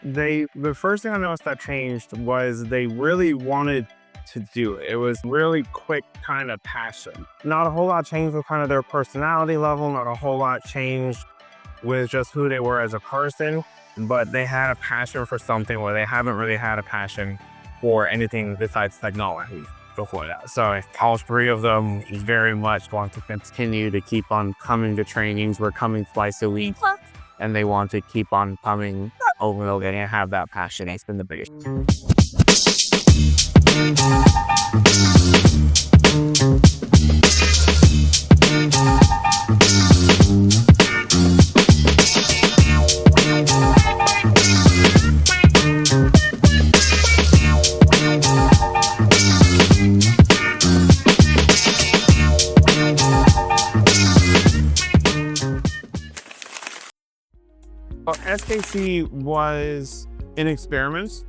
The first thing I noticed that changed was they really wanted to do it. It was really quick kind of passion. Not a whole lot changed with kind of their personality level, not a whole lot changed with just who they were as a person, but they had a passion for something where they haven't really had a passion for anything besides technology before that. So all three of them very much want to continue to keep on coming to trainings. We're coming twice a week, and they want to keep on coming over and over again and have that passion. It's been the biggest. SKC was an experiment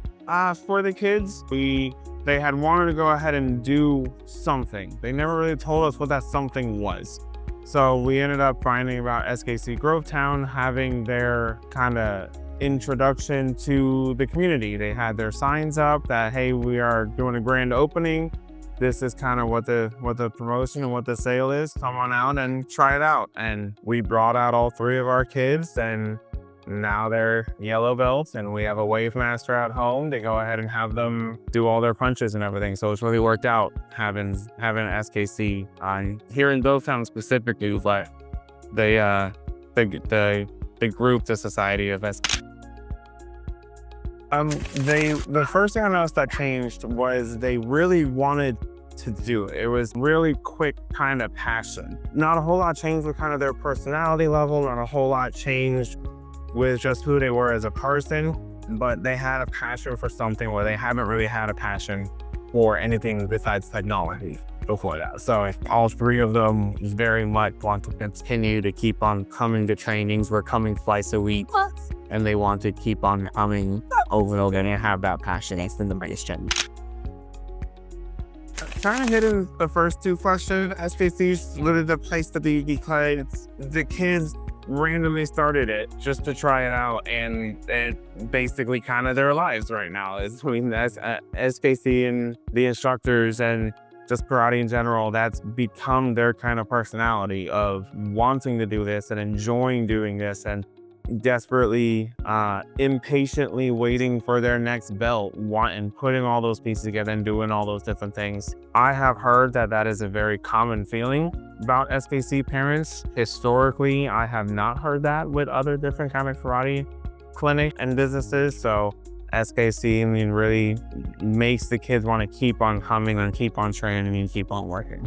for the kids. They had wanted to go ahead and do something. They never really told us what that something was. So we ended up finding about SKC Grovetown having their kind of introduction to the community. They had their signs up that, hey, we are doing a grand opening. This is kind of what the promotion and what the sale is. Come on out and try it out. And we brought out all three of our kids, and now they're yellow belts, and we have a wave master at home to go ahead and have them do all their punches and everything. So it's really worked out having SKC here in Grovetown specifically, like the group, the society of SKC. The first thing I noticed that changed was they really wanted to do it. It was really quick kind of passion. Not a whole lot changed with kind of their personality level, not a whole lot changed with just who they were as a person, but they had a passion for something where they haven't really had a passion for anything besides technology before that. So all three of them very much want to continue to keep on coming to trainings. We're coming twice a week, and they want to keep on coming over and over again and have that passion. It's been the biggest change. Kind of hitting the first two questions, SKC is literally the place to be because the kids randomly started it just to try it out, and it basically kind of their lives right now is between SKC and the instructors and just karate in general. That's become their kind of personality of wanting to do this and enjoying doing this and desperately impatiently waiting for their next belt, and putting all those pieces together and doing all those different things. I have heard that is a very common feeling about SKC parents. Historically, I have not heard that with other different kind of karate clinics and businesses. So SKC, really makes the kids want to keep on coming and keep on training and keep on working.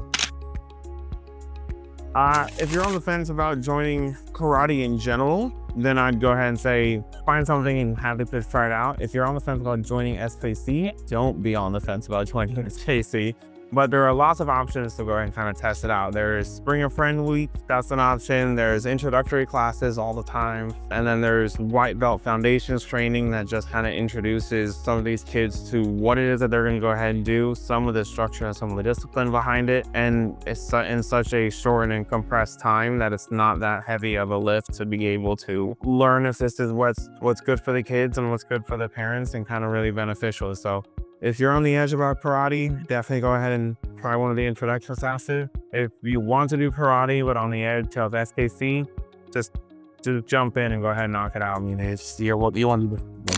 If you're on the fence about joining karate in general, then I'd go ahead and say find something and have the kids try it out. If you're on the fence about joining SKC, don't be on the fence about joining SKC. But there are lots of options to go ahead and kind of test it out. There's Spring of Friend Week, that's an option. There's introductory classes all the time. And then there's White Belt Foundations training that just kind of introduces some of these kids to what it is that they're going to go ahead and do, some of the structure and some of the discipline behind it. And it's in such a short and compressed time that it's not that heavy of a lift to be able to learn if this is what's good for the kids and what's good for the parents and kind of really beneficial. So if you're on the edge about karate, definitely go ahead and try one of the introduction classes. If you want to do karate but on the edge of SKC, just jump in and go ahead and knock it out. I mean, it's what you want to do.